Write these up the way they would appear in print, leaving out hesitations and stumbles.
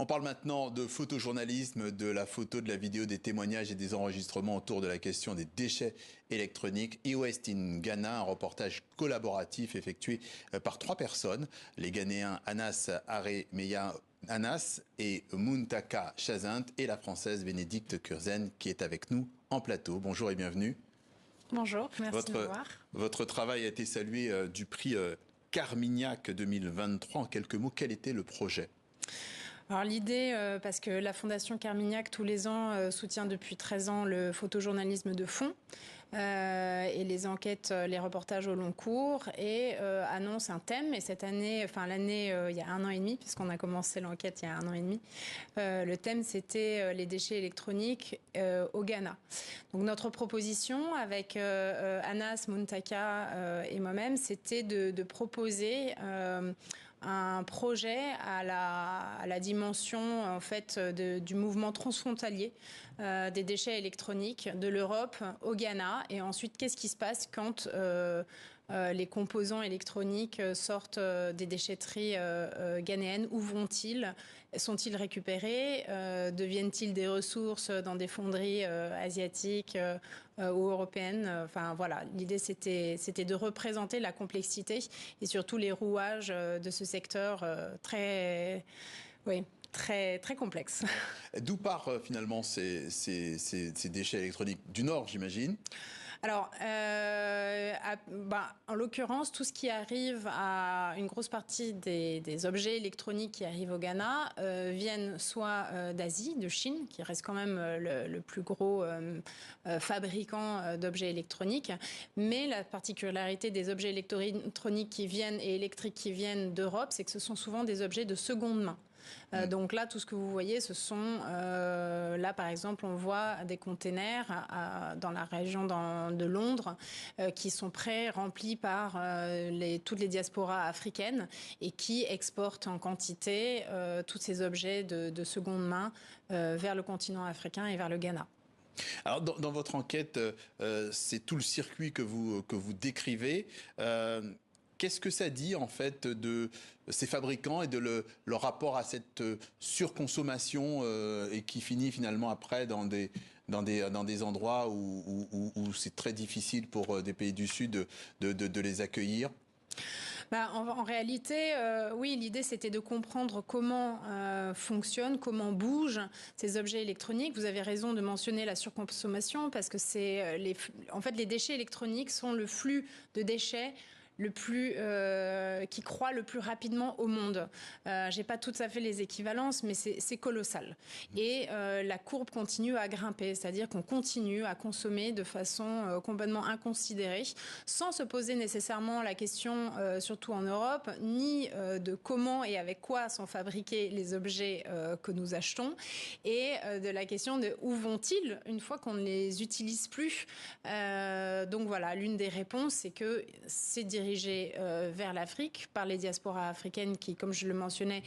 On parle maintenant de photojournalisme, de la photo, de la vidéo, des témoignages et des enregistrements autour de la question des déchets électroniques. E-Waste in Ghana, un reportage collaboratif effectué par 3 personnes. Les Ghanéens Anas Aremeya Anas et Muntaka Chazint et la Française Bénédicte Kurzen qui est avec nous en plateau. Bonjour et bienvenue. Bonjour, merci de me voir. Votre travail a été salué du prix Carmignac 2023. En quelques mots, quel était le projet ? Alors l'idée, parce que la Fondation Carmignac, tous les ans, soutient depuis 13 ans le photojournalisme de fond et les enquêtes, les reportages au long cours et annonce un thème. Et cette année, enfin l'année, il y a 1 an et demi, puisqu'on a commencé l'enquête il y a 1 an et demi, le thème c'était les déchets électroniques au Ghana. Donc notre proposition avec Anas, Muntaka et moi-même, c'était de proposer un projet à la dimension en fait du mouvement transfrontalier des déchets électroniques de l'Europe au Ghana. Et ensuite, qu'est-ce qui se passe quand les composants électroniques sortent des déchetteries ghanéennes? Où vont-ils? Sont-ils récupérés? Deviennent-ils des ressources dans des fonderies asiatiques ou européennes? Enfin voilà, l'idée c'était de représenter la complexité et surtout les rouages de ce secteur très complexe. D'où partent finalement ces déchets électroniques? Du Nord, j'imagine. Alors, en l'occurrence, tout ce qui arrive à une grosse partie des objets électroniques qui arrivent au Ghana viennent soit d'Asie, de Chine, qui reste quand même le plus gros fabricant d'objets électroniques. Mais la particularité des objets électroniques qui viennent et électriques qui viennent d'Europe, c'est que ce sont souvent des objets de seconde main. Donc là, tout ce que vous voyez, ce sont... là, par exemple, on voit des containers dans la région de Londres qui sont prêts, remplis par toutes les diasporas africaines et qui exportent en quantité tous ces objets de seconde main vers le continent africain et vers le Ghana. Alors, dans votre enquête, c'est tout le circuit que vous décrivez. Qu'est-ce que ça dit en fait de ces fabricants et de leur rapport à cette surconsommation et qui finit finalement après dans des endroits où c'est très difficile pour des pays du Sud de les accueillir? En réalité, oui, l'idée c'était de comprendre comment fonctionnent, comment bougent ces objets électroniques. Vous avez raison de mentionner la surconsommation parce que en fait, les déchets électroniques sont le flux de déchets qui croît le plus rapidement au monde. J'ai pas tout à fait les équivalences, mais c'est colossal. Et la courbe continue à grimper, c'est-à-dire qu'on continue à consommer de façon complètement inconsidérée, sans se poser nécessairement la question, surtout en Europe, ni de comment et avec quoi sont fabriqués les objets que nous achetons, et de la question de où vont-ils une fois qu'on ne les utilise plus. Donc voilà, l'une des réponses, c'est que c'est dirigé vers l'Afrique par les diasporas africaines qui, comme je le mentionnais,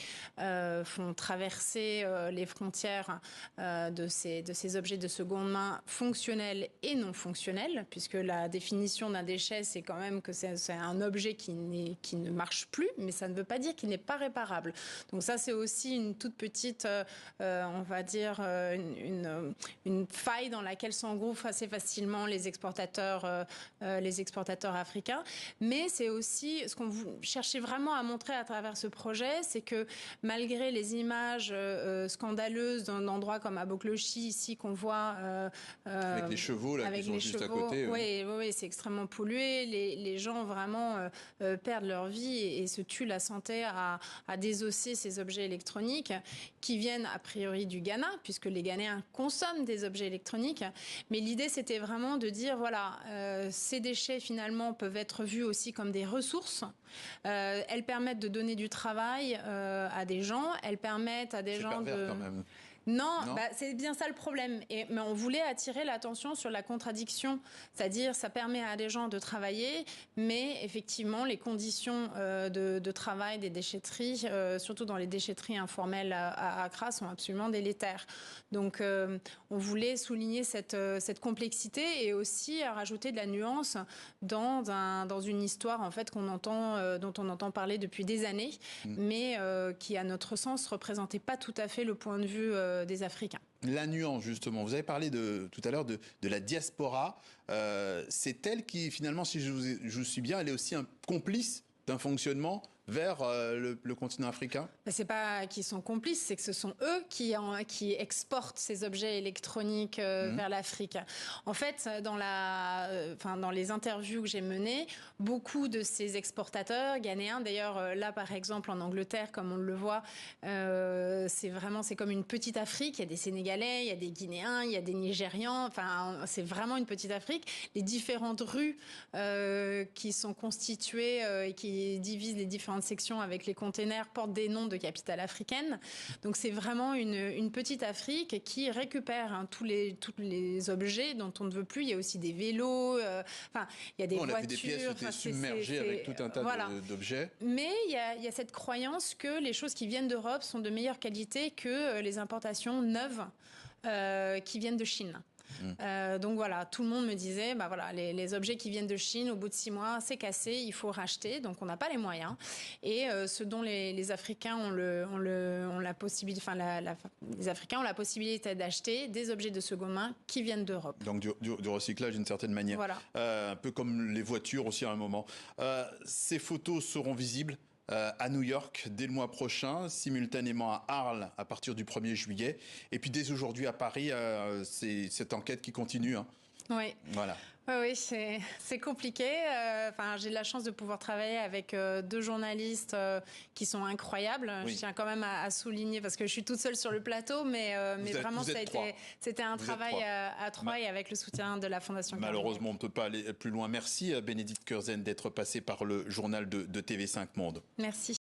font traverser les frontières de ces objets de seconde main fonctionnels et non fonctionnels, puisque la définition d'un déchet, c'est quand même que c'est un objet qui ne marche plus, mais ça ne veut pas dire qu'il n'est pas réparable. Donc ça, c'est aussi une toute petite, on va dire, une faille dans laquelle s'engouffrent assez facilement les exportateurs africains. Mais c'est aussi ce qu'on cherchait vraiment à montrer à travers ce projet, c'est que malgré les images scandaleuses d'un endroit comme à Bokloshi, ici qu'on voit avec les chevaux là, qui sont juste à côté. Oui, c'est extrêmement pollué. Les gens vraiment perdent leur vie et se tuent la santé à désosser ces objets électroniques qui viennent a priori du Ghana, puisque les Ghanéens consomment des objets électroniques. Mais l'idée, c'était vraiment de dire, voilà, ces déchets finalement peuvent être vus aussi comme des ressources. Elles permettent de donner du travail à des gens. Elles permettent à des gens de... Quand même. Non, Non. c'est bien ça le problème. Mais on voulait attirer l'attention sur la contradiction. C'est-à-dire, ça permet à des gens de travailler, mais effectivement, les conditions de travail des déchetteries, surtout dans les déchetteries informelles à Accra, sont absolument délétères. Donc, on voulait souligner cette complexité et aussi rajouter de la nuance dans une histoire en fait dont on entend parler depuis des années, mais qui, à notre sens, représentait pas tout à fait le point de vue des Africains. La nuance, justement. Vous avez parlé tout à l'heure de la diaspora. C'est elle qui, finalement, si je vous suis bien, elle est aussi un complice d'un fonctionnement vers le continent africain? C'est pas qu'ils sont complices, c'est que ce sont eux qui exportent ces objets électroniques vers l'Afrique. En fait, dans les interviews que j'ai menées, beaucoup de ces exportateurs ghanéens, d'ailleurs là par exemple en Angleterre, comme on le voit, c'est comme une petite Afrique. Il y a des Sénégalais, il y a des Guinéens, il y a des Nigérians. Enfin, c'est vraiment une petite Afrique. Les différentes rues qui sont constituées et qui divisent les différentes sections avec les containers portent des noms de capitales africaines. Donc c'est vraiment une petite Afrique qui récupère tous les objets dont on ne veut plus. Il y a aussi des vélos, il y a des voitures. On a vu des pièces qui étaient submergées avec tout un tas d'objets. Mais il y a cette croyance que les choses qui viennent d'Europe sont de meilleure qualité que les importations neuves qui viennent de Chine. Donc voilà, tout le monde me disait, les objets qui viennent de Chine, au bout de 6 mois, c'est cassé, il faut racheter. Donc on n'a pas les moyens. Et ce dont les Africains ont la possibilité, les Africains ont la possibilité d'acheter des objets de seconde main qui viennent d'Europe. Donc du recyclage d'une certaine manière. Voilà. Un peu comme les voitures aussi à un moment. Ces photos seront visibles à New York dès le mois prochain, simultanément à Arles à partir du 1er juillet. Et puis dès aujourd'hui à Paris, c'est cette enquête qui continue. Hein. Oui. Voilà. Oui, c'est compliqué. J'ai de la chance de pouvoir travailler avec 2 journalistes qui sont incroyables. Oui. Je tiens quand même à souligner, parce que je suis toute seule sur le plateau, mais vraiment, c'était un travail à 3 et avec le soutien de la Fondation Carnegie. Malheureusement, on ne peut pas aller plus loin. Merci Bénédicte Curzen d'être passée par le journal de TV5 Monde. Merci.